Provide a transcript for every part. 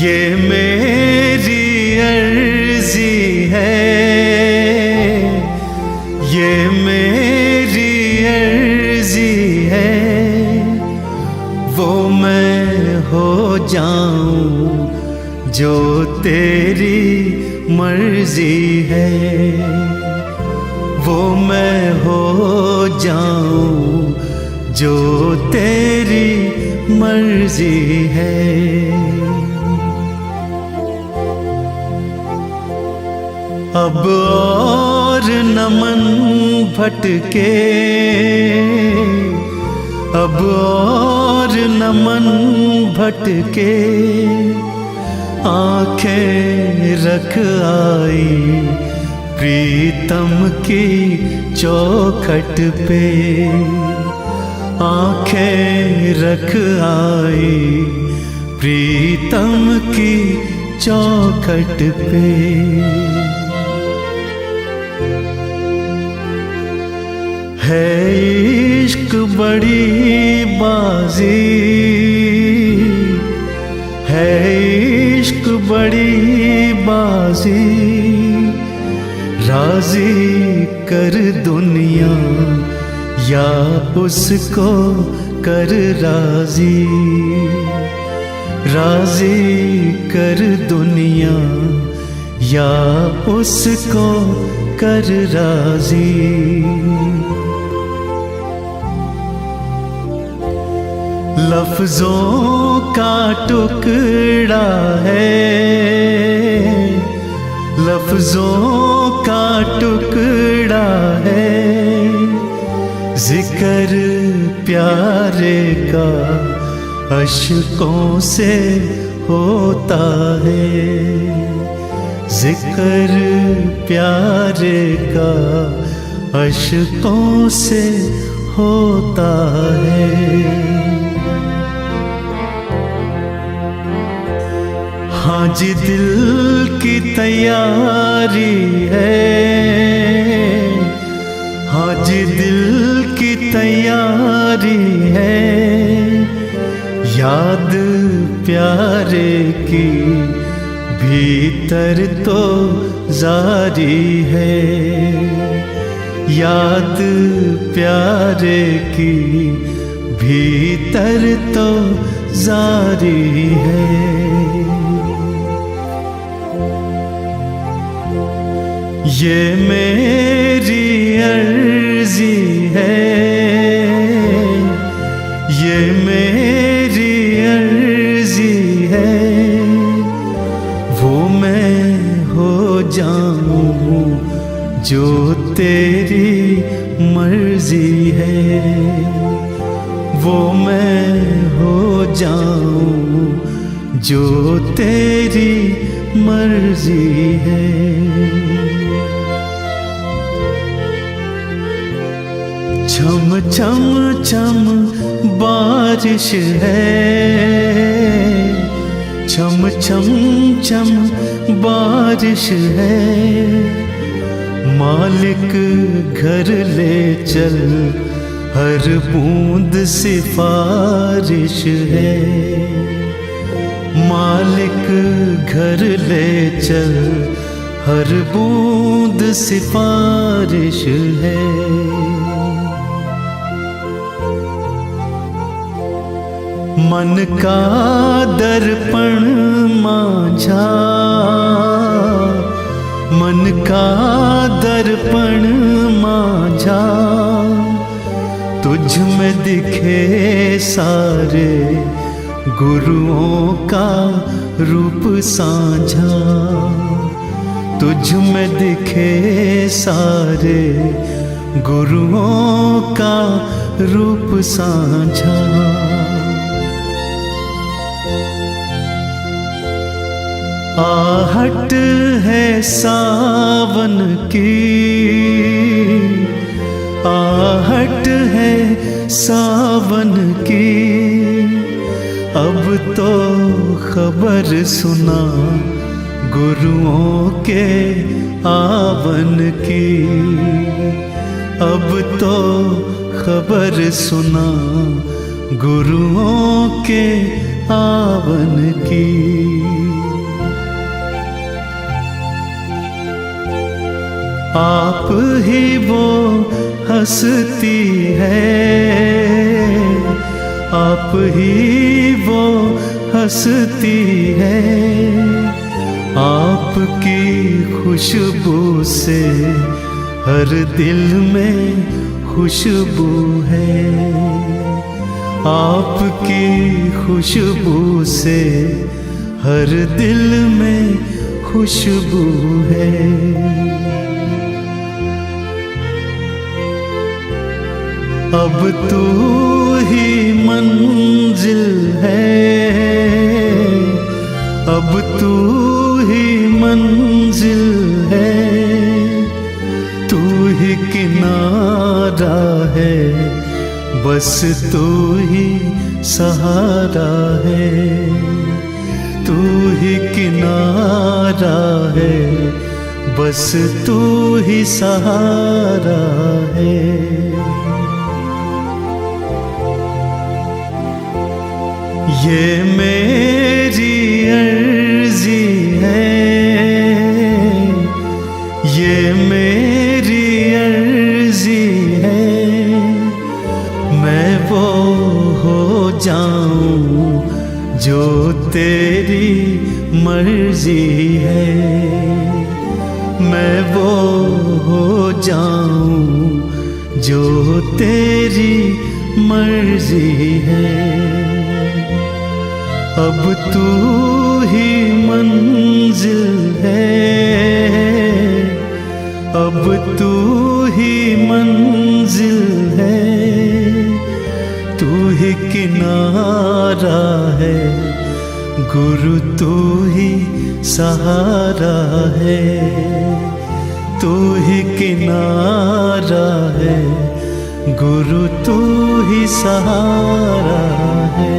ये मेरी अर्जी है, ये मेरी अर्जी है, वो मैं हो जाऊं जो तेरी मर्जी है, वो मैं हो जाऊं जो तेरी मर्जी है। अब और न मन भटके, अब और न मन भटके, आंखें रख आई प्रीतम की चौखट पे, आंखें रख आई प्रीतम की चौखट पे। है इश्क बड़ी बाजी, है इश्क बड़ी बाजी, राजी कर दुनिया या उसको कर राजी, राजी कर दुनिया या उसको कर राजी। लफ्जों का टुकड़ा है, लफ्जों का टुकड़ा है, जिक्र प्यारे का अश्कों से होता है, जिक्र प्यारे का अश्कों से होता है। हाँ जी दिल की तैयारी है, हाँ जी दिल की तैयारी है, याद प्यारे की भीतर तो जारी है, याद प्यारे की भीतर तो जारी है। ये मेरी अर्जी है, ये मेरी अर्जी है, वो मैं हो जाऊं जो तेरी मर्जी है, वो मैं हो जाऊं जो तेरी मर्जी है। छम छम छम बारिश है, छम छम छम बारिश है, मालिक घर ले चल हर बूंद सिफारिश है, मालिक घर ले चल हर बूंद सिफारिश है। मन का दर्पण मांझा, मन का दर्पण मांझा, तुझ में दिखे सारे गुरुओं का रूप साझा, तुझ में दिखे सारे गुरुओं का रूप साझा। आहट है सावन की, आहट है सावन की, अब तो खबर सुना गुरुओं के आवन की, अब तो खबर सुना गुरुओं के आवन की। आप ही वो हंसती है, आप ही वो हंसती है। आपकी खुशबू से हर दिल में खुशबू है, आपकी खुशबू से हर दिल में खुशबू है। अब तू ही मंजिल है, अब तू ही मंजिल है, तू ही किनारा है, बस तू ही सहारा है, तू ही किनारा है, बस तू ही सहारा है। ये मेरी अर्जी है, ये मेरी अर्जी है, मैं वो हो जाऊं जो तेरी मर्जी है, मैं वो हो जाऊं जो तेरी मर्जी है। अब तू ही मंजिल है, अब तू ही मंजिल है, तू ही किनारा है, गुरु तू ही सहारा है, तू ही किनारा है, गुरु तू ही सहारा है।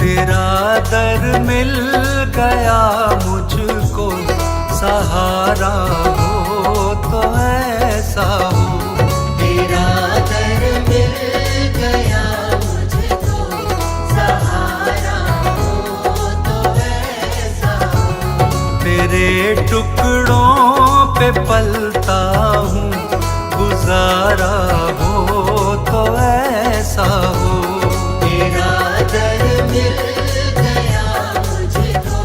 तेरा दर मिल गया मुझको, सहारा हो तो ऐसा हो। तेरा दर मिल गया मुझको, सहारा हो तो ऐसा हो। तेरे टुकड़ों पे पलता हूँ, गुजारा हो तो ऐसा हो। तेरा दर मिल गया मुझको,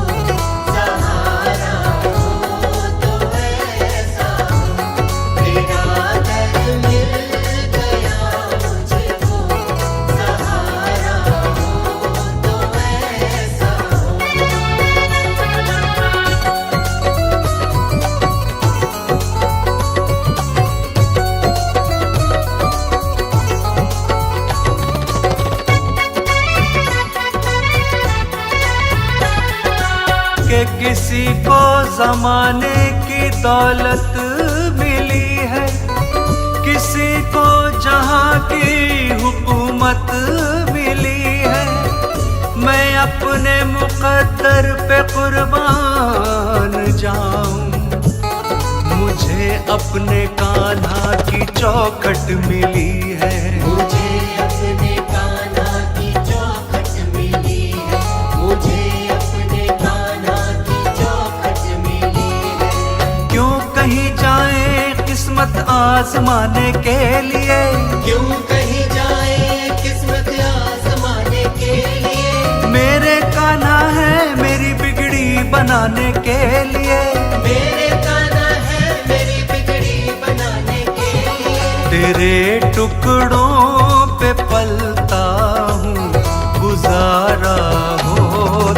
सहारा हो तो ऐसा हो। तेरा दर मिल गया मुझको, सहारा हो तो ऐसा हो। कि किसी को ज़माने की दौलत मिली है, किसी को जहाँ की हुकूमत मिली है। मैं अपने मुक़द्दर पे कुर्बान जाऊं, मुझे अपने कान्हा की चौखट मिली है। मुझे अपने कान्हा की चौखट मिली है, मुझे अपने कान्हा की चौखट मिली है। क्यों कहीं जाए किस्मत आजमाने के लिए, क्यों कहीं जाए किस्मत आजमाने के लिए। मेरे कान्हा है मेरी बिगड़ी बनाने के लिए। मेरे कान्हा है मेरी बिगड़ी बनाने के लिए। तेरे टुकड़ों पे पलता हूँ, गुजारा हो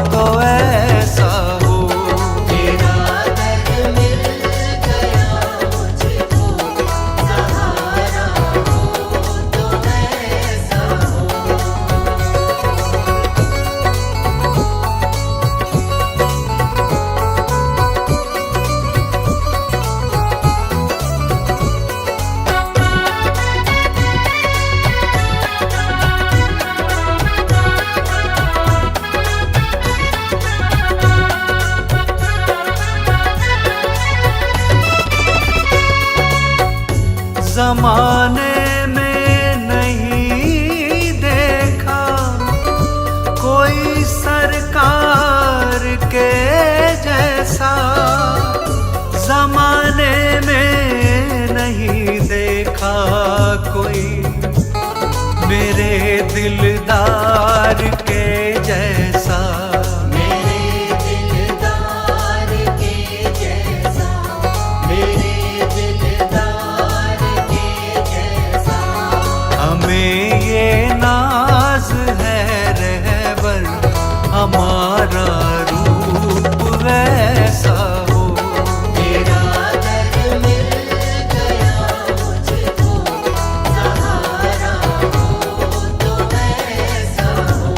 तो ऐसा हो। तेरा दर मिल गया मुझको, सहारा हो तो ऐसा हो। जमाने में नहीं देखा कोई सरकार के जैसा, जमाने में नहीं देखा कोई मेरे दिलदार के जैसा, मेरे दिलदार के जैसा, मेरे दिलदार के जैसा। हमें ये नाज है रहबर हमारा रूप वैसा हो। तेरा दर मिल गया मुझको, सहारा हो तो ऐसा हो।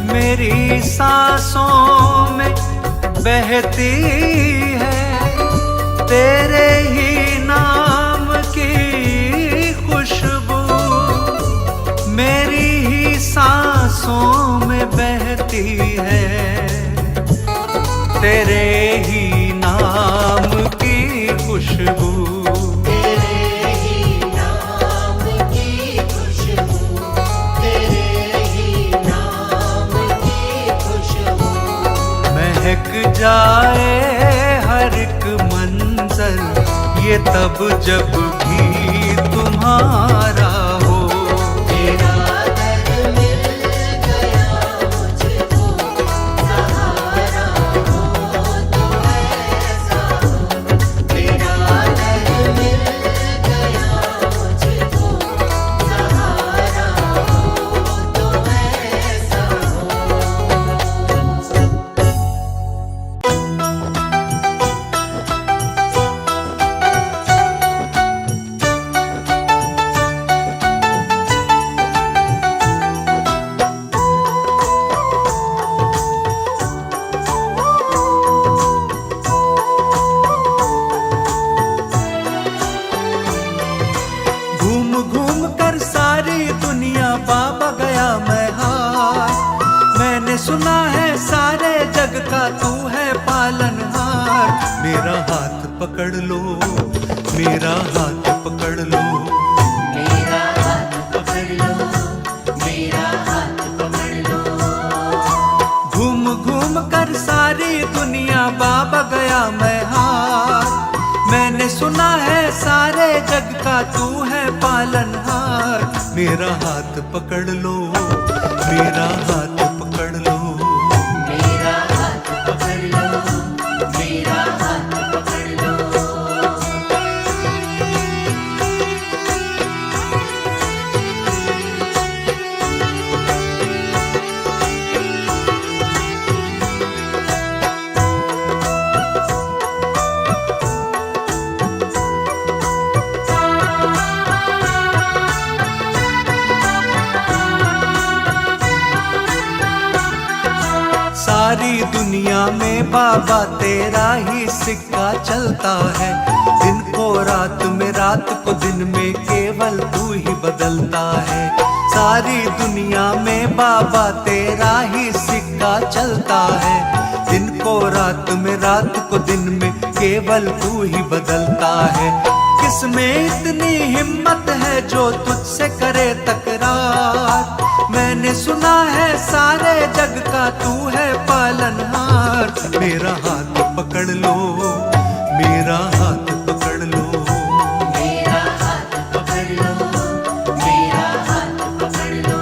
मेरी सांसों में बहती है तेरे ही नाम की खुशबू, मेरी ही सांसों में बहती है तेरे ही नाम की खुशबू। तेरे ही नाम की खुशबू, तेरे ही नाम की खुशबू। महक जाए हर एक मंजर ये तब जब भी तुम्हारा हो। तेरा दर मिल गया मुझको, सहारा हो तो ऐसा हो। तेरा दर मिल गया मुझको, सहारा हो तो ऐसा हो। घूम घूम कर सारी दुनिया बाबा गया मैं हार, मैंने सुना है सारे जग का तू है पालनहार। मेरा हाथ पकड़ लो, मेरा हाथ पकड़ लो, मेरा हाथ पकड़ लो, मेरा हाथ पकड़ लो। घूम घूम कर सारी दुनिया बाबा गया मैं हार, मैंने सुना है सारे जग का तू है पालनहार। मेरा हाथ पकड़ लो, मेरा हाथ पकड़ लो, मेरा हाथ पकड़ लो, मेरा हाथ पकड़ लो। सारी दुनिया में बाबा तेरा ही सिक्का चलता है, दिन को रात में रात को दिन में केवल तू ही बदलता है। सारी दुनिया में बाबा तेरा ही सिक्का चलता है, दिन को रात में रात को दिन में केवल तू ही बदलता है। किसमें इतनी हिम्मत है जो तुझसे करे तकरार, मैंने सुना है सारे जग का तू है पालनहार। मेरा हाथ पकड़ लो, मेरा हाथ पकड़ लो, मेरा हाथ पकड़ लो, मेरा हाथ पकड़ लो।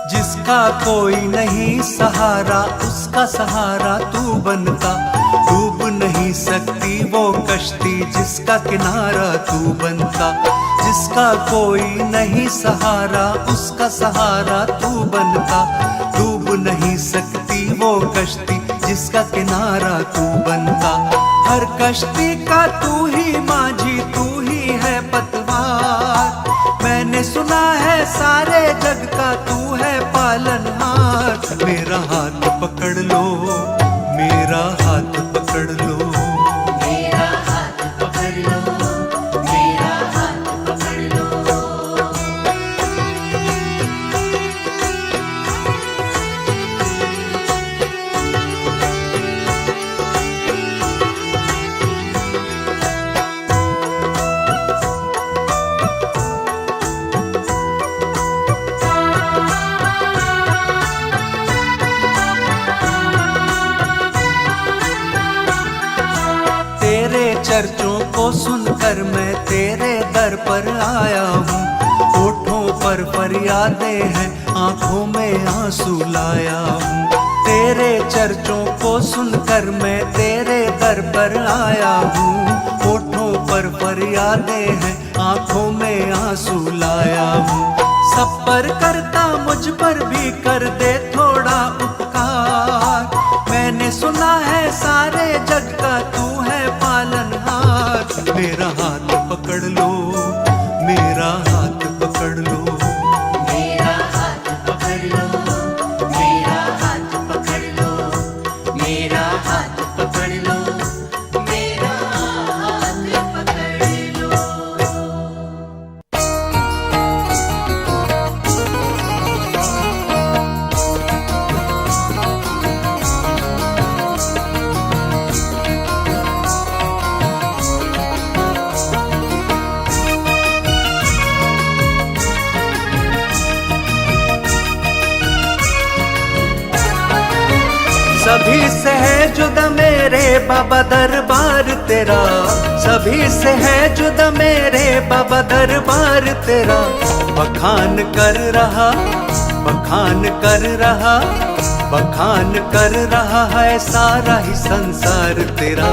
जिसका कोई नहीं सहारा उसका सहारा तू बनता, डूब नहीं सकती वो कश्ती जिसका किनारा तू बनता। जिसका कोई नहीं सहारा उसका सहारा तू बनता, डूब नहीं सकती वो कश्ती जिसका किनारा तू बनता। हर कश्ती का तू ही माझी, तू ही है पतवार। मैंने सुना है सारे जग का तू है पालनहार। मेरा हाथ पकड़ लो, मेरा हाथ पकड़ लो, मेरा हाथ पकड़ लो, मेरा हाथ पकड़ लो। तेरे चर्चों को सुनकर मैं तेरे दर पर आया हूँ। होठों पर फरियादें हैं, आंखों में आंसू लाया हूँ। तेरे चर्चों को सुनकर मैं तेरे दर पर आया हूँ। होठों पर फरियादें हैं, आंखों में आंसू लाया हूँ। सब पर करता मुझ पर भी कर दे थोड़ा उपकार। मैंने सुना है सारे जग का तू है पालनहार। मेरा हाथ पकड़ लो, मेरा हाथ पकड़ लो, मेरा हाथ पकड़ लो, मेरा हाथ पकड़ लो, मेरा हाथ पकड़ लो, मेरा हाथ पकड़ लो। सभी से है जुदा मेरे बाबा दरबार तेरा। सभी से है जुदा मेरे बाबा दरबार तेरा। बखान कर रहा, बखान कर रहा, बखान कर रहा है सारा ही संसार तेरा,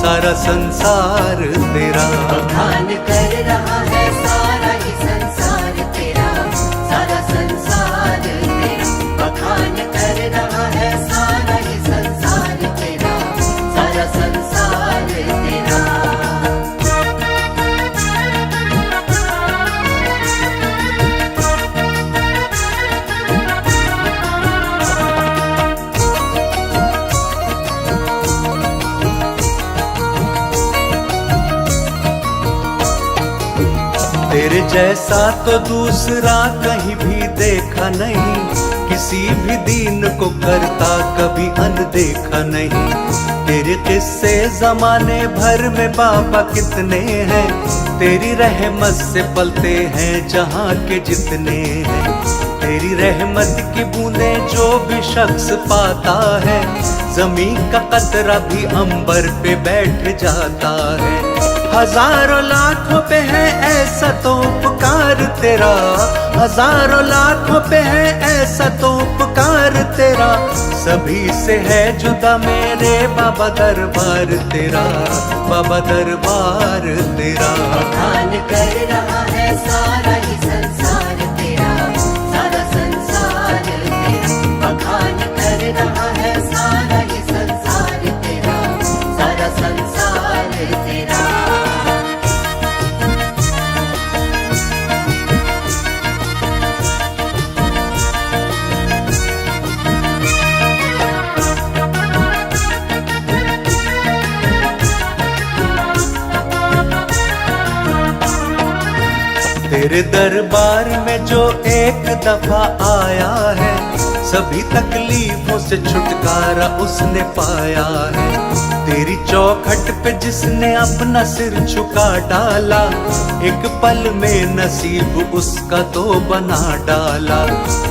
सारा संसार तेरा। बखान कर रहा है सारा ही संसार तेरा, सारा संसार तेरा। बखान कर रहा है सारा ही संसार तेरा, सारा संसार तेरा। तेरे जैसा तो दूसरा कहीं भी देखा नहीं। किसी भी दीन को करता कभी अनदेखा नहीं। तेरे किस्से जमाने भर में बाबा कितने हैं। तेरी रहमत से पलते हैं जहाँ के जितने हैं। तेरी रहमत की बूंदें जो भी शख्स पाता है, जमीन का कतरा भी अंबर पे बैठ जाता है। हजारों लाखों पे है ऐसा तो उपकार तेरा। हजारों लाखों पे है ऐसा तो उपकार तेरा। सभी से है जुदा मेरे बाबा दरबार तेरा, बाबा दरबार तेरा। बखान कर रहा है सारा ही संसार तेरा, सारा संसार तेरा। बखान कर रहा है सारा ही संसार तेरा, सारा संसार तेरा। तेरे दरबार में जो एक दफा आया है, सभी तकलीफों से छुटकारा उसने पाया है। तेरी चौखट पे जिसने अपना सिर झुका डाला, एक पल में नसीब उसका तो बना डाला।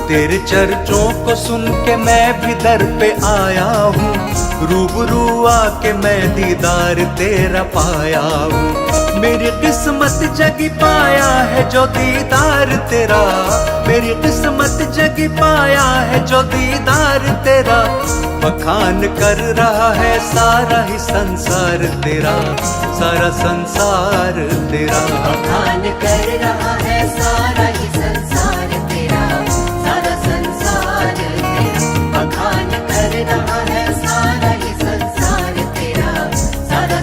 तेरे चर्चों को सुन के मैं भी दर पे आया हूँ। रूबरू आके मैं दीदार तेरा पाया हूँ। मेरी किस्मत जगी पाया है जो दीदार तेरा। मेरी किस्मत जगी पाया है जो दीदार तेरा। बखान कर रहा है सारा ही संसार तेरा, सारा संसार तेरा। बखान कर रहा है सारा ही संसार तेरा, सारा संसार तेरा। बखान कर रहा है सारा ही संसार तेरा, सारा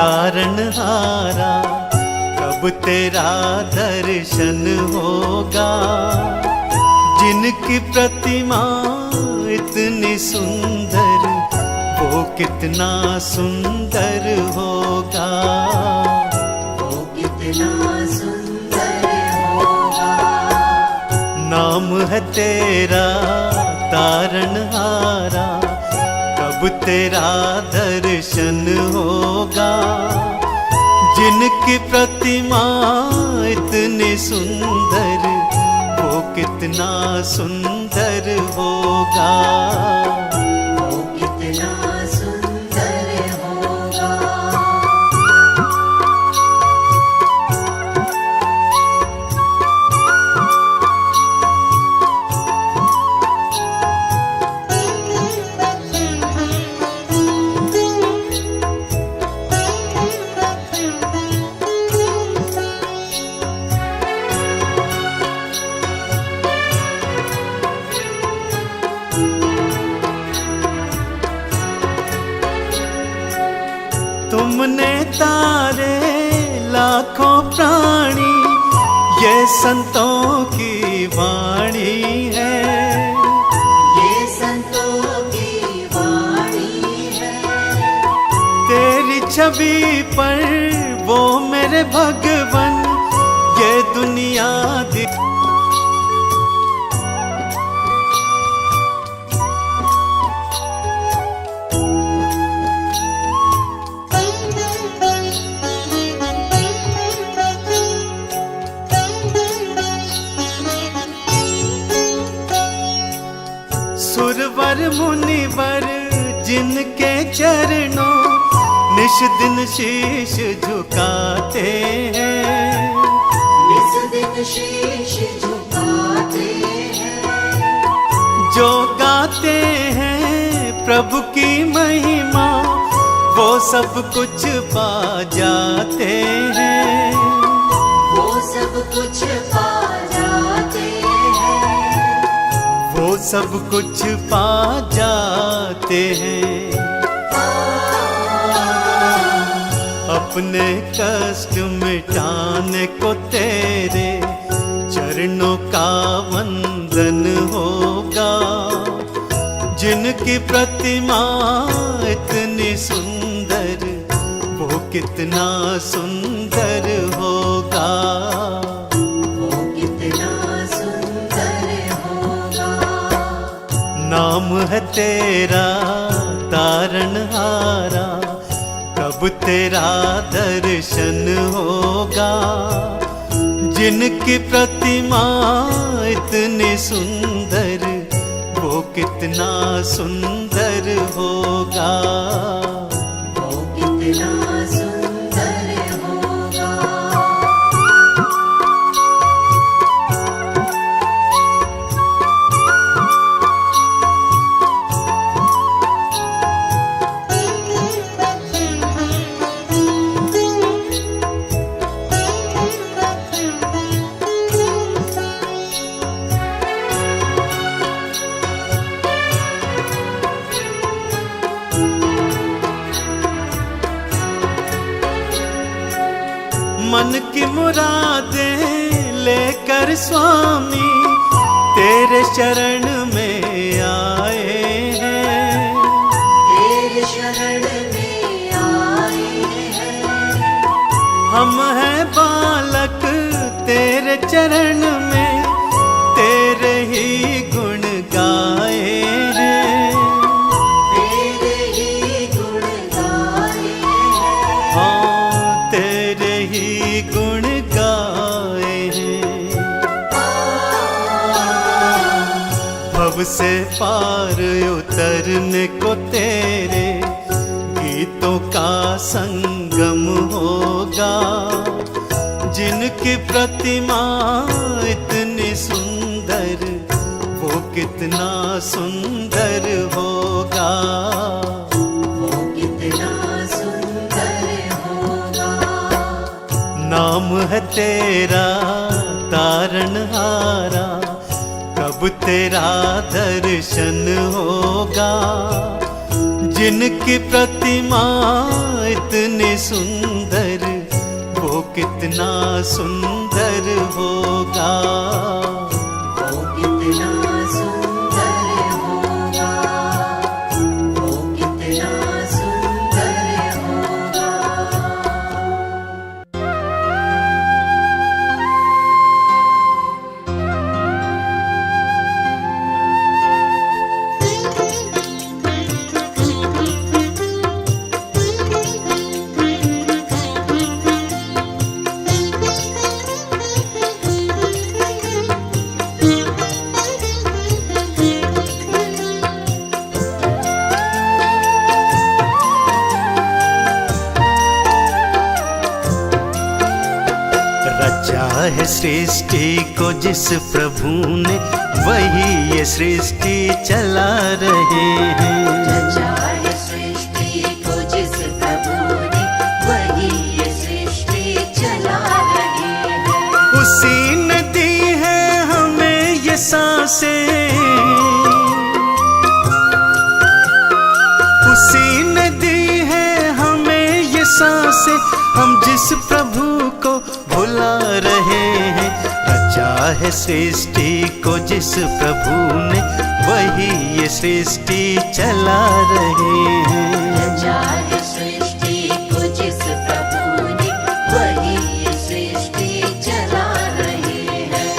तारनहारा, कब तेरा दर्शन होगा। जिनकी प्रतिमा इतनी सुंदर, वो कितना सुंदर होगा। वो कितना सुंदर होगा। नाम है तेरा तारनहारा, कब तेरा दर्शन होगा। जिनकी प्रतिमा इतनी सुंदर, वो कितना सुंदर होगा। वो कितना सुंदर होगा। तुमने तारे लाखों प्राणी, ये संतों की वाणी है। ये संतों की वाणी है। तेरी छवि पर वो मेरे भगवन, ये दुनिया दी। सुरवर मुनिवर जिनके चरणों निश दिन शीश झुकाते हैं। निस दिन शीश झुकाते हैं। जो गाते हैं प्रभु की महिमा, वो सब कुछ पा जाते हैं। वो सब कुछ पा जाते हैं। वो सब कुछ पा जाते हैं। अपने कष्ट मिटाने को तेरे चरणों का वंदन होगा। जिनकी प्रतिमा इतनी सुंदर, वो कितना सुंदर होगा। वो कितना सुंदर होगा। नाम है तेरा तारनहारा, कब तेरा दर्शन होगा। जिनकी प्रतिमा इतनी सुंदर, वो कितना सुंदर होगा। वो कितना सुंदर होगा। मन की मुरादें लेकर स्वामी तेरे शरण में आए हैं। तेरे शरण में आए हैं। हम हैं बालक तेरे चरण में, तेरे ही गुण गाए हैं। तेरे ही गुण गाए हैं। हाँ, तेरे ही गुण गाए हैं। भव से पार उतरने को तेरे गीतों का संगम होगा। जिनकी प्रतिमा इतनी सुंदर, वो कितना सुंदर होगा। वो कितना सुंदर होगा। नाम है तेरा तारनहारा, कब तेरा दर्शन होगा। जिनकी प्रतिमा इतनी सुंदर, वो कितना सुंदर होगा। वो कितना सुंदर होगा, वो कितना सुंदर होगा। रचा है सृष्टि को जिस प्रभु ने, वही ये सृष्टि चला रहे हैं। रचा है सृष्टि को जिस प्रभु ने, वही ये सृष्टि चला रहे हैं। उसी ने दी है हमें ये सांसें, उसी ने दी है हमें ये सांसें, हम जिस प्रभु को भुला रहे हैं। रचा है सृष्टि को जिस प्रभु ने, वही ये सृष्टि चला रहे हैं। रचा है सृष्टि को जिस प्रभु ने, वही ये सृष्टि चला रहे हैं।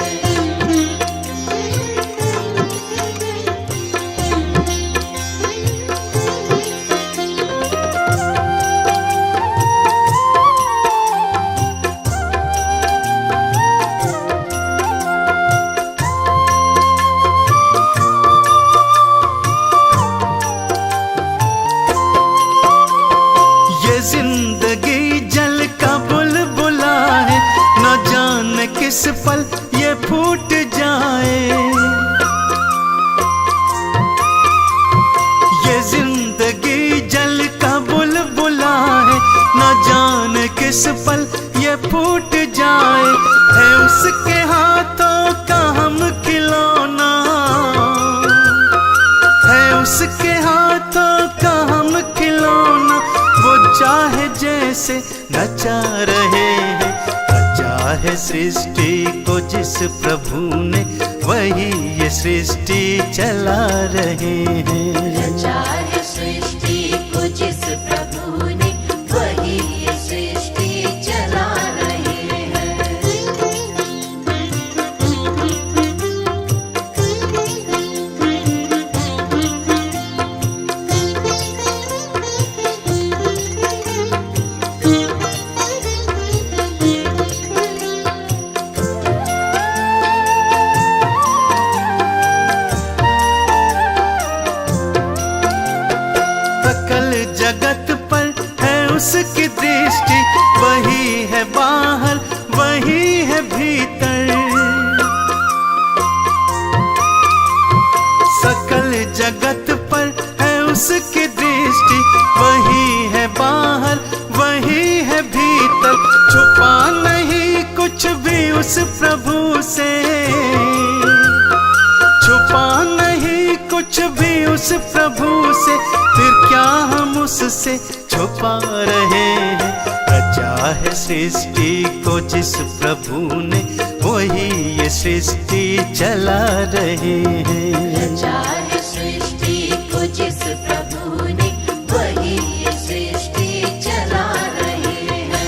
ये जिंदगी जल का बुलबुला है, न जाने किस पल ये फूट जाए। ये जिंदगी जल का बुलबुला है, न जाने किस पल ये फूट जाए। है उसके हाथों का हम खिलौना, है उसके हाथों का हम खिलौना, वो चाहे जैसे नचा रहे हैं। रचा है सृष्टि को जिस प्रभु ने, वही ये सृष्टि चला रहे हैं। रचा है सृष्टि को जिस प्रभु ने, वही ये सृष्टि चला रहे हैं। सकल जगत पर है उसकी दृष्टि, वही है बाहर वही है भीतर। सकल जगत पर है उसकी दृष्टि, वही है बाहर वही है भीतर। छुपा नहीं कुछ भी उस प्रभु से, छुपा नहीं कुछ भी उस प्रभु से, फिर क्या हम उससे छुपा रहे हैं। रचा है सृष्टि को जिस प्रभु ने, वही ये सृष्टि चला रहे हैं। रचा है सृष्टि को जिस प्रभु ने, वही ये सृष्टि चला रहे हैं।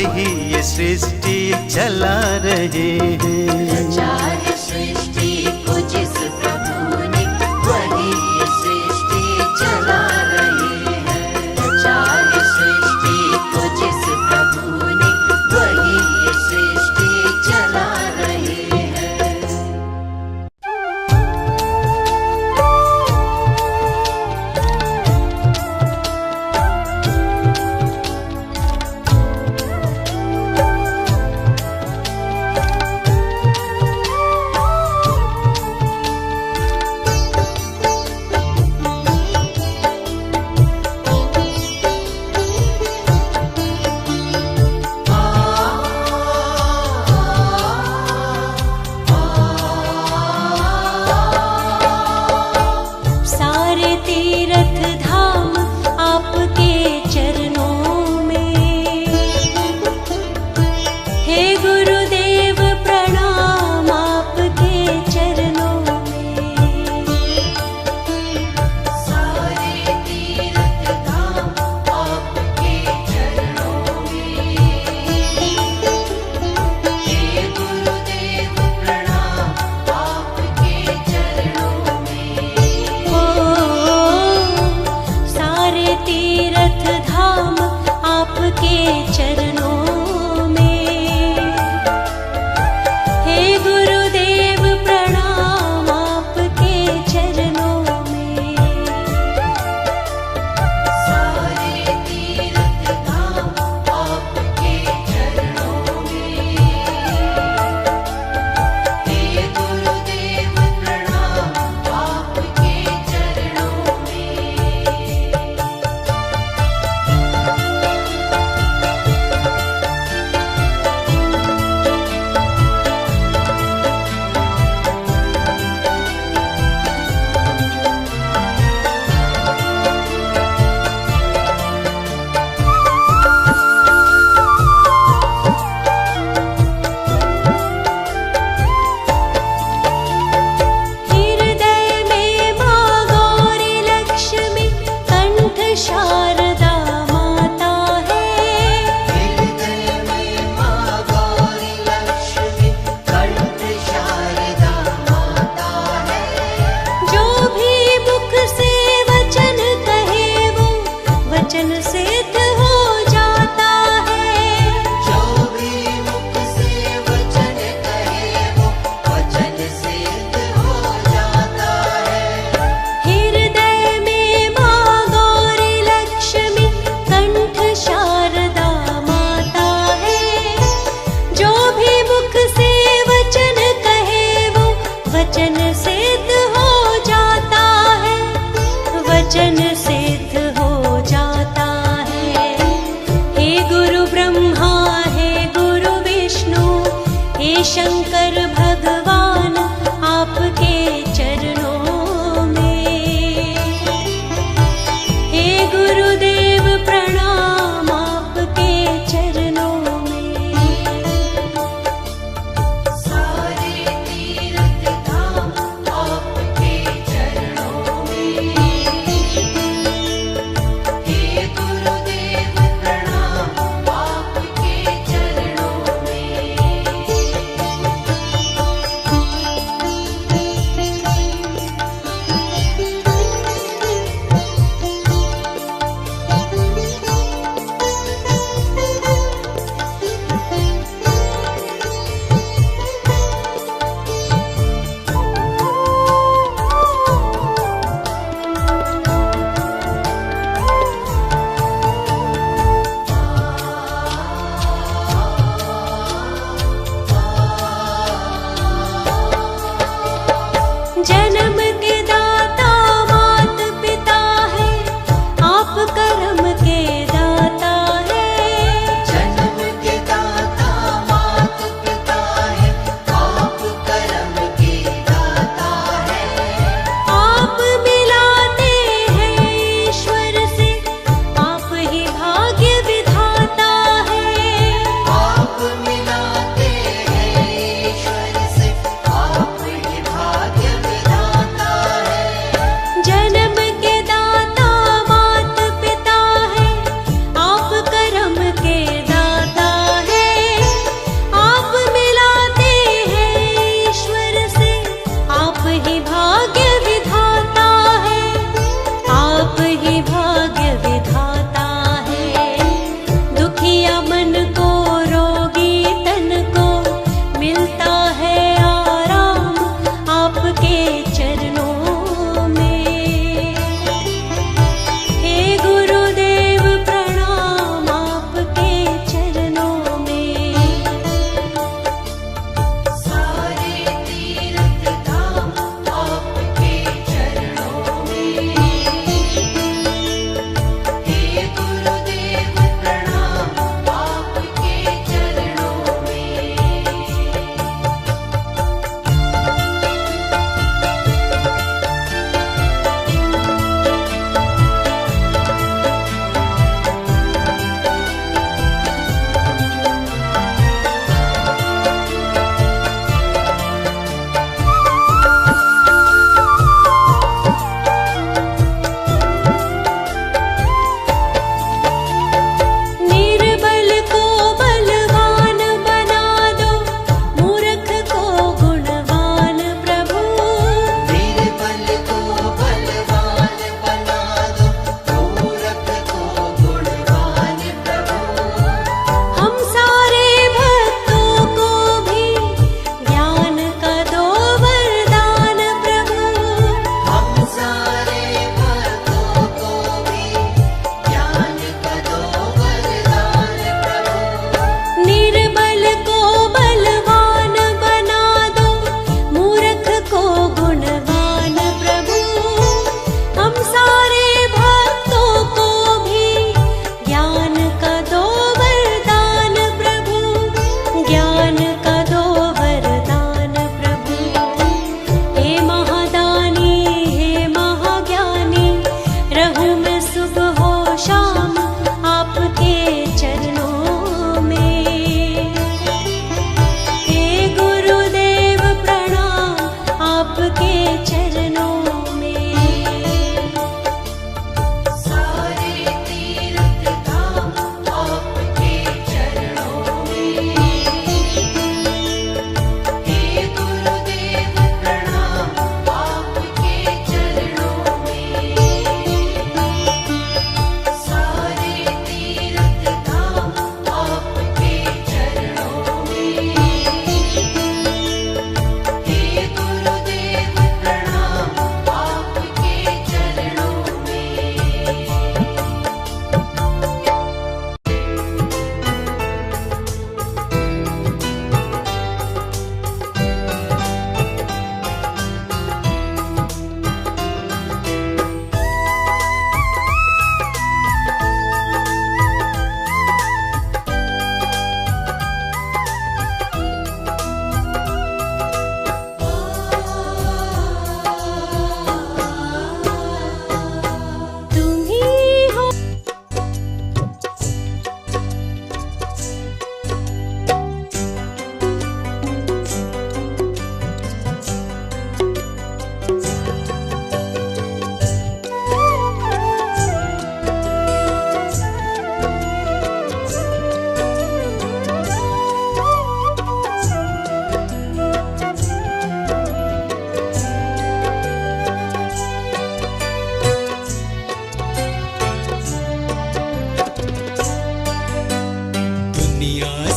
वही ये सृष्टि चला रहे हैं। रचा है सृष्टि को जिस प्रभु ने, वही ये सृष्टि चला रहे हैं। रचा है सृष्टि को जिस प्रभु ने, वही ये सृष्टि चला रहे हैं।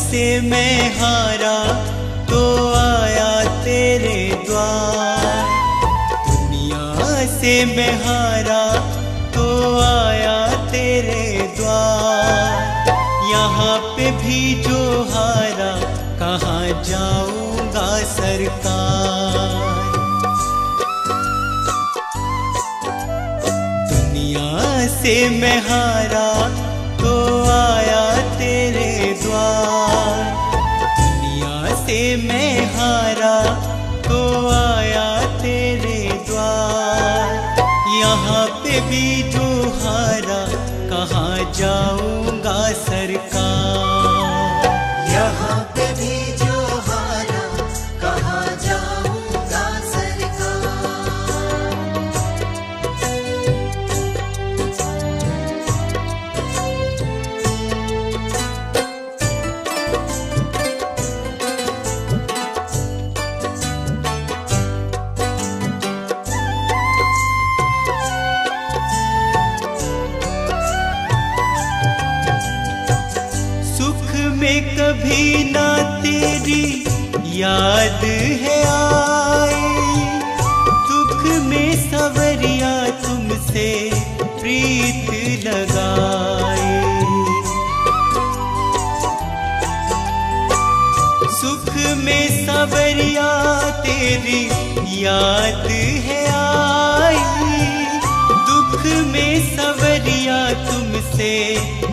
से मैं हारा तो आया तेरे द्वार, दुनिया से मैं हारा तो आया तेरे द्वार। यहाँ पे भी जो हारा कहाँ जाऊंगा सरकार। दुनिया से मैं हारा तो आया तेरे द्वार, दुनिया से मैं हारा तो आया तेरे द्वार। यहाँ पे भी जो हारा कहाँ जाऊंगा सरकार। यहाँ पे भी जो हारा कहाँ जाऊंगा सरकार। में कभी ना तेरी याद है आई, दुख में सवरिया तुमसे प्रीत लगाए। सुख में सवरिया तेरी याद है आई, दुख में सवरिया तुमसे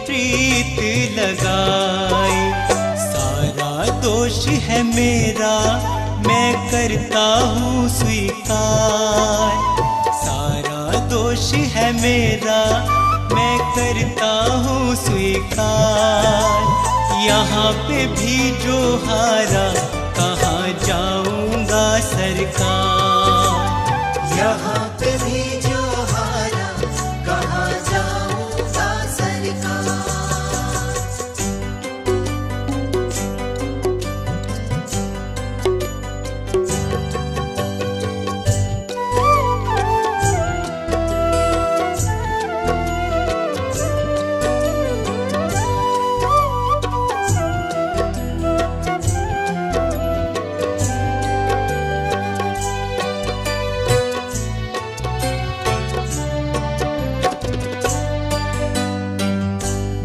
प्रीत लगाए। सारा दोष है मेरा मैं करता हूँ स्वीकार, सारा दोष है मेरा मैं करता हूँ स्वीकार। यहाँ पे भी जो हारा कहाँ जाऊंगा सरकार। यहाँ पे भी जो हारा कहाँ जाऊंगा सरकार।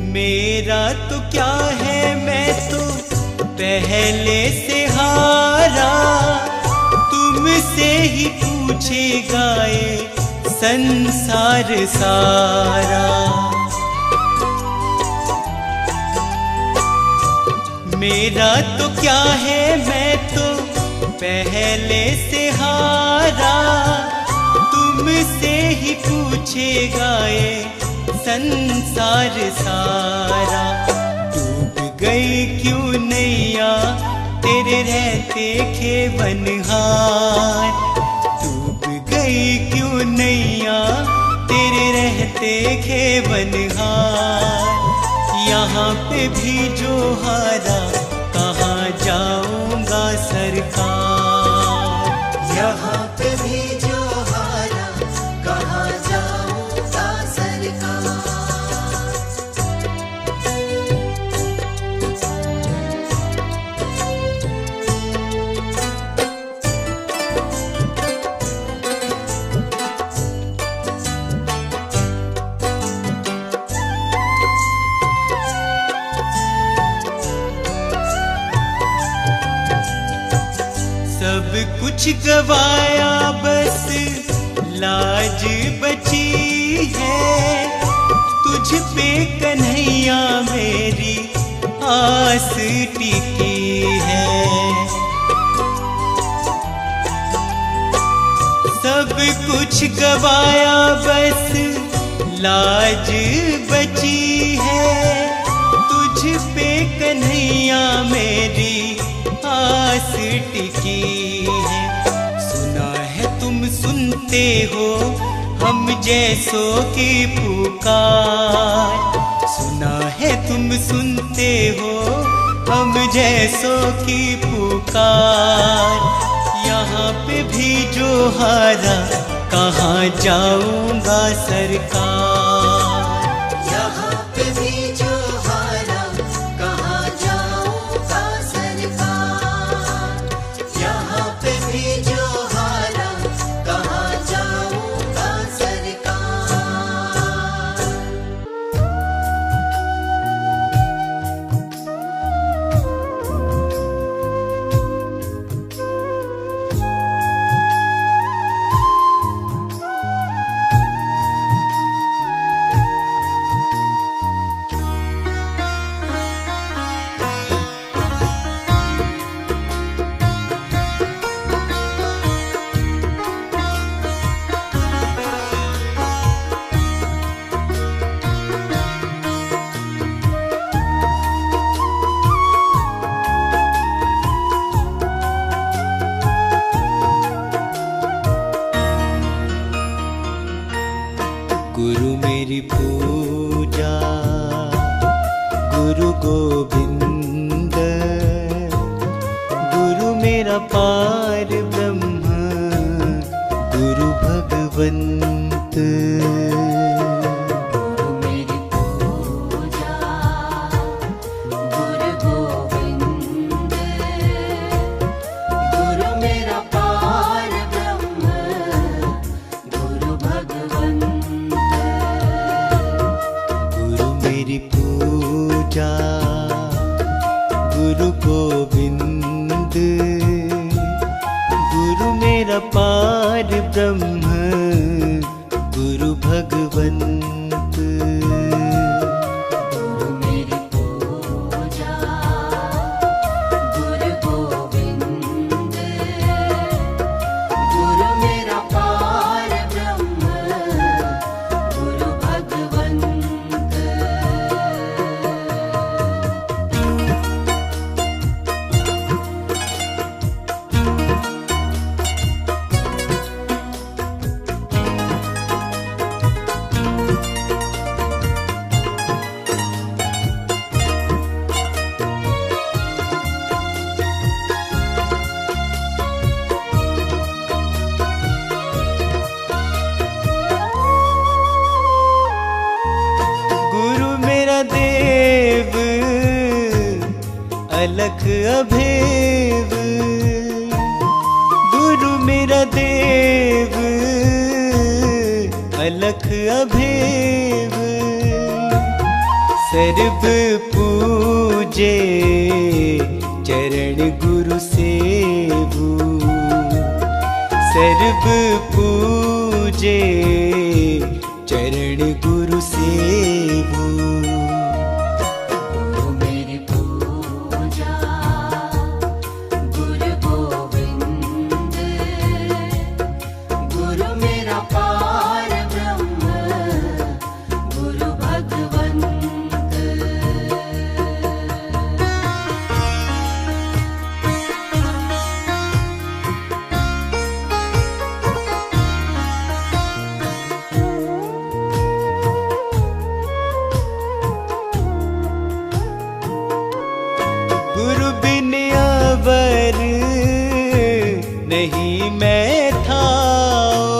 मेरा तो क्या है मैं तो पहले से हारा, तुमसे ही पूछेगा ये संसार सारा। मेरा तो क्या है मैं तो पहले से हारा, तुमसे ही पूछेगा ये संसार सारा। डूब गई क्यों नैया तेरे रहते खेवनहार, डूब गई क्यों नैया तेरे रहते खेवनहार। यहाँ पे भी जो हारा कहाँ जाऊंगा सरकार। यहाँ पे भी जो हारा कहाँ जाऊंगा सरकार। सब कुछ गवाया बस लाज बची है, तुझ पे कन्हैया मेरी आस टिकी है। सब कुछ गवाया बस लाज बची है, तुझ पे कन्हैया मेरी आस टिकी है। सुना है तुम सुनते हो हम जैसों की पुकार, सुना है तुम सुनते हो हम जैसों की पुकार। यहाँ पे भी जो हारा कहाँ जाऊंगा सरकार। यहाँ पे भी जो हारा कहाँ जाऊंगा मेरा पार ब्रह्म गुरु भगवंत। गुरु मेरी पूजा गुरु गोविंद, गुरु मेरा पार ब्रह्म गुरु भगवंत। गुरु मेरी पूजा गुरु गोविंद, गुरु मेरा पार ब्रह्म गुरु भगवंत। गुरु मेरी पूजा गुरु गोविंद, गुरु मेरा पार ब्रह्म गुरु भगवंत। गुरु मेरा देव अलख अभेव, गुरु मेरा देव अलख अभेव। सर्व पूजे चरण गुरु सेवु, सर्व पूजे चरण गुरु सेवु। गुरु मेरी पूजा गुरु गोविंद, गुरु मेरा पार ब्रह्म गुरु भगवंत। गुरु बिन अवर नहीं मैं थाओ,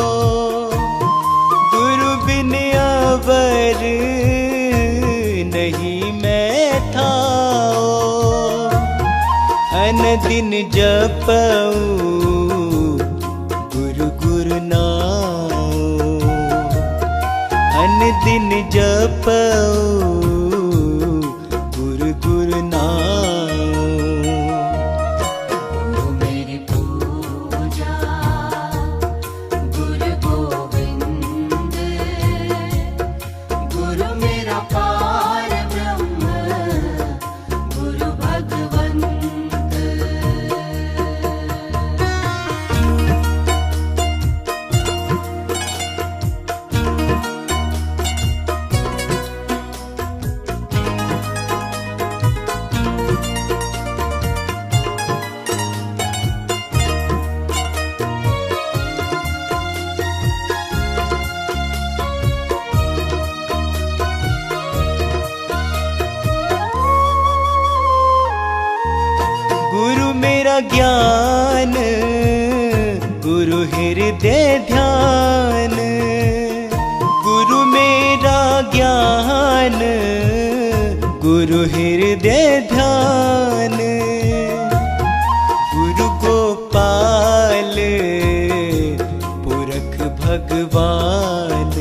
गुरु बिन अवर नहीं मैं थाओ। अन दिन जपऊं गुरु गुरु नाओ, अन दिन जपऊं गुरु गुरु नाओ। गुरु मेरी पूजा गुरु गोविंद, गुरु मेरा पार ब्रह्म गुरु भगवंत। गुरु मेरा ज्ञान गुरु हृदय ध्यान, गुरु मेरा ज्ञान गुरु हृदय ध्यान। गुरु गोपाल पुरख भगवान,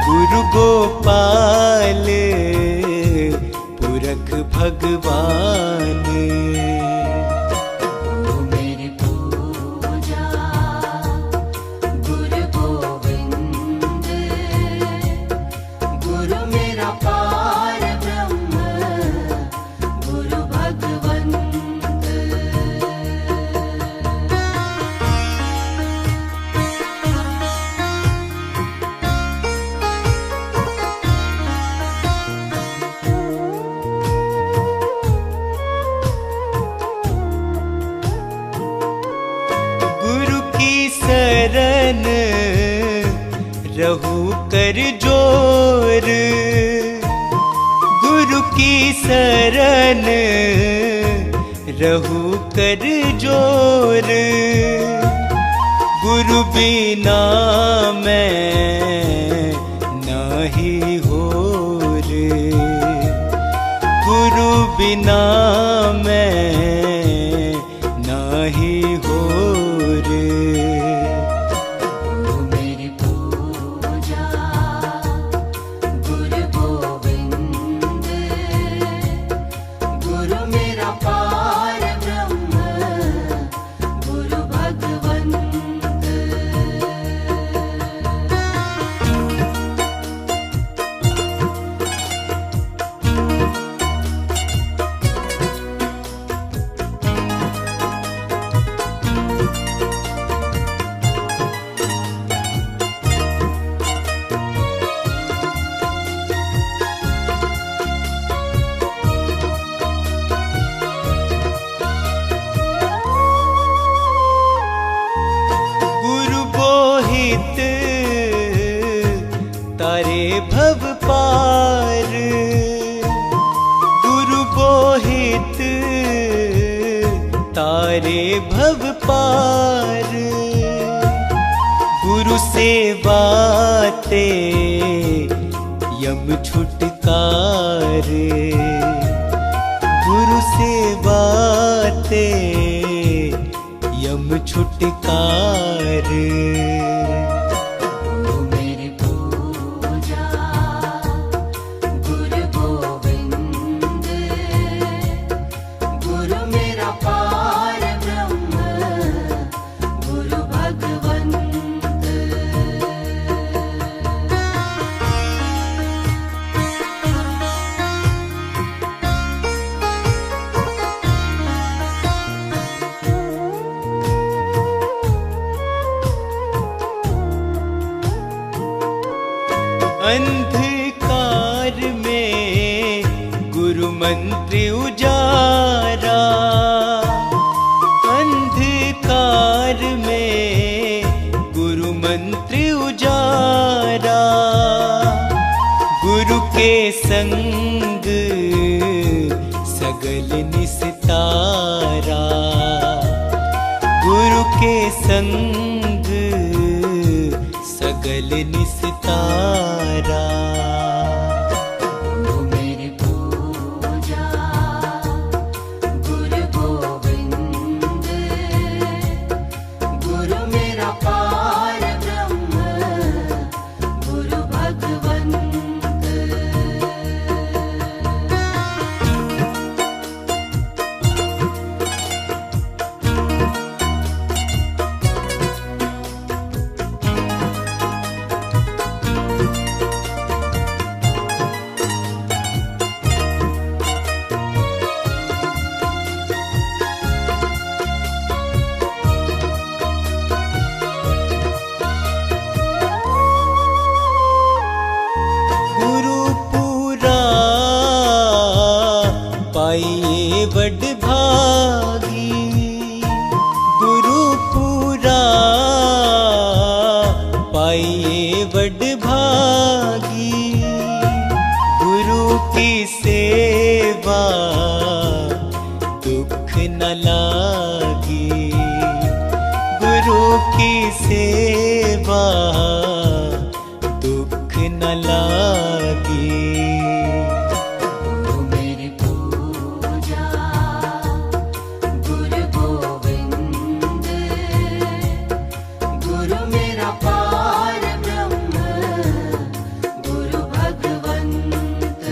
गुरु गोपाल पुरख भगवान। गुरु मेरी पूजा गुरु गोविंद, गुरु मेरा पार ब्रह्म गुरु भगवंत। शरण रहू कर जोर, गुरु की शरण रहू कर जोर, गुरु बिना मैं नाही होर, गुरु बिना मैं नाही होर। मेरी पूजा गुरु गोविंद, गुरु मेरा पार ब्रह्म, गुरु भगवंत। गुरु बोहित तारे भव पार, गुरु बोहित तारे भव पार, गुरु सेवा ते यम छुटकार, गुरु सेवा ते यम छुटकार। मेरी पूजा गुरु गोविंद, गुरु मेरा पार ब्रह्म, गुरु भगवंत। अंधकार में गुरु मंत्र उजारा, अंधकार में गुरु मंत्र उजारा, गुरु के संग सगल निस्तारा, गुरु के संग सगल निस्तारा। मेरी पूजा गुरु गोविंद, गुरु मेरा पार ब्रह्म, गुरु भगवंत। गुरु पूरा पाइए बड़ भागी, गुरु पूरा पाइए बड़ भागी, गुरु की सेवा दुख न लागी, गुरु की सेवा दुख न लागी। मेरी पूजा गुरु गोविंद, गुरु मेरा पार ब्रह्म, गुरु भगवंत।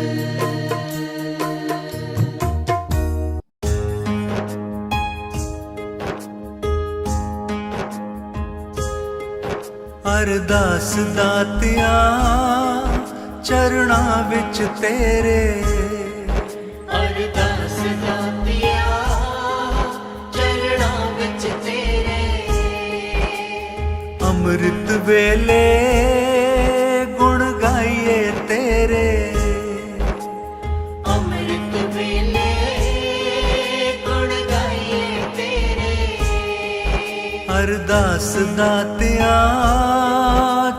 अरदास दातिया चरणां विच तेरे, अरदास दातिया चरणां विच तेरे, अमृत वेले गुण गाइए तेरे, अमृत वेले गुण गाइए तेरे। अरदास दातिया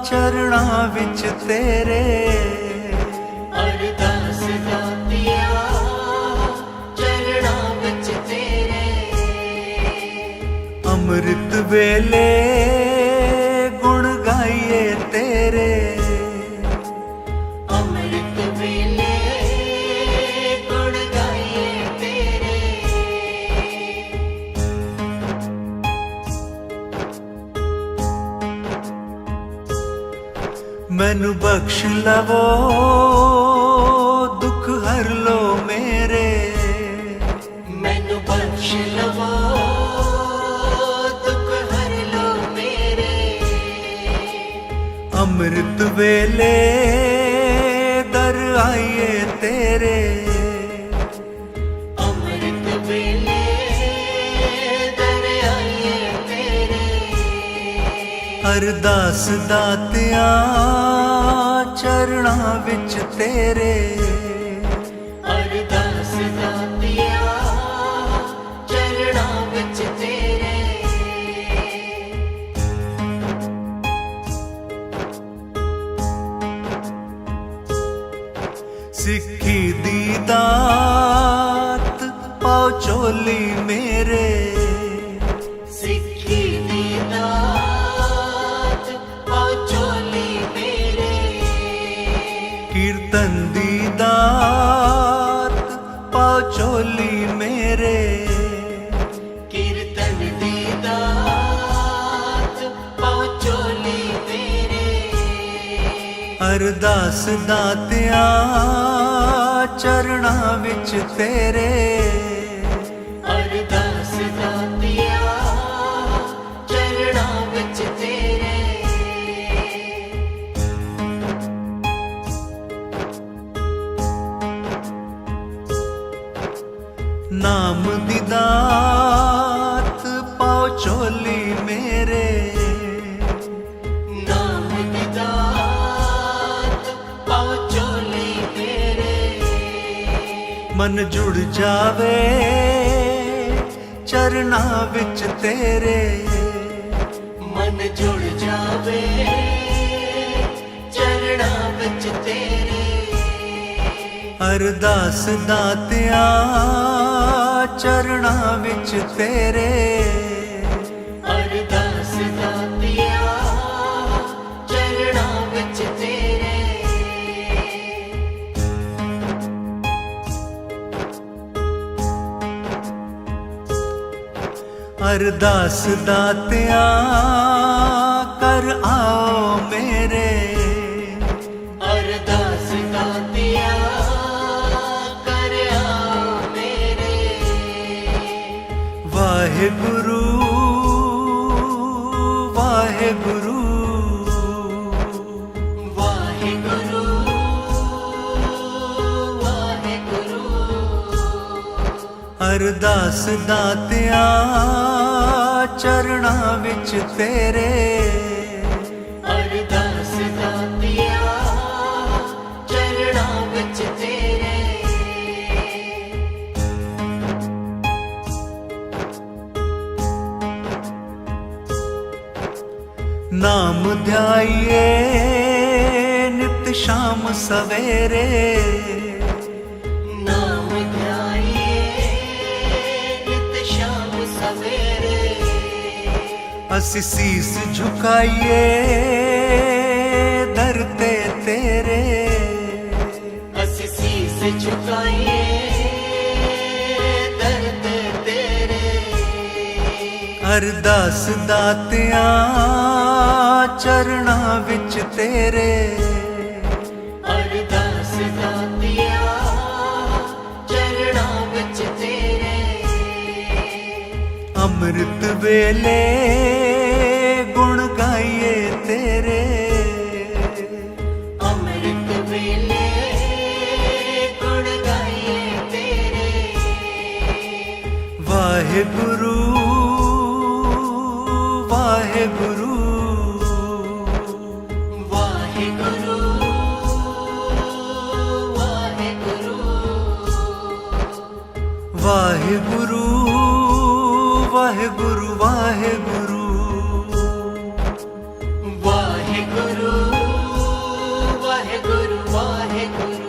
चरणां विच तेरे, अरदास दातिया चरणां विच तेरे, अमृत वेले गुण गाइए तेरे, अमृत वेले गुण गाइए तेरे। मैनू बख्श लवो दुख हर लो मेरे, मैनू बख्श लवो दुख हर लो मेरे। अमृत वेले दर आइए तेरे, अमृत वेले दर आइए तेरे। अरदास दातिया चरणां विच तेरे, अरदास दातिया चरणां विच तेरे। सिक्खी दी दात पाओ चोली मेरे, सिक्खी दी दात पाओ चोली मेरे। कीर्तन दी दात पाओ चोली मेरे, कीर्तन दी दात पाओ चोली मेरे। अरदास दातिया चरणां विच तेरे, अरदास दातिया चरणां विच तेरे। नाम दी दात पाओ चोली मेरे, नाम दी दात पाओ चोली मेरे। मन जुड़ जावे चरणां विच तेरे, मन जुड़ जावे चरणां विच तेरे। अरदास दातिया चरणां विच तेरे, अरदास दातिया चरणां विच तेरे। अरदास दातिया कर आओ मेरे, अरदास दातिया कर आओ मेरे। वाहेगुरु वाहेगुरु वाहेगुरु वाहेगुरु। अरदास दातिया चरणां विच तेरे, अरदास दातिया चरणां विच तेरे। नाम ध्याइए नित शाम सवेरे, नाम ध्याइए नित शाम सवेरे। असी सीस झुकाइए दर ते तेरे, असी शीस झुकाइए दर ते तेरे। अरदास दातिया चरणां विच तेरे, अरदास दातिया चरणां विच तेरे। अमृत वेले गुण गाइए तेरे, अमृत वेले गुण गाइए तेरे। वाहेगुरु वाहेगुरु वाहेगुरु वाहेगुरु वाहेगुरु वाहेगुरु वाहेगुरु वाहेगुरु वाहेगुरु वाहेगुरु।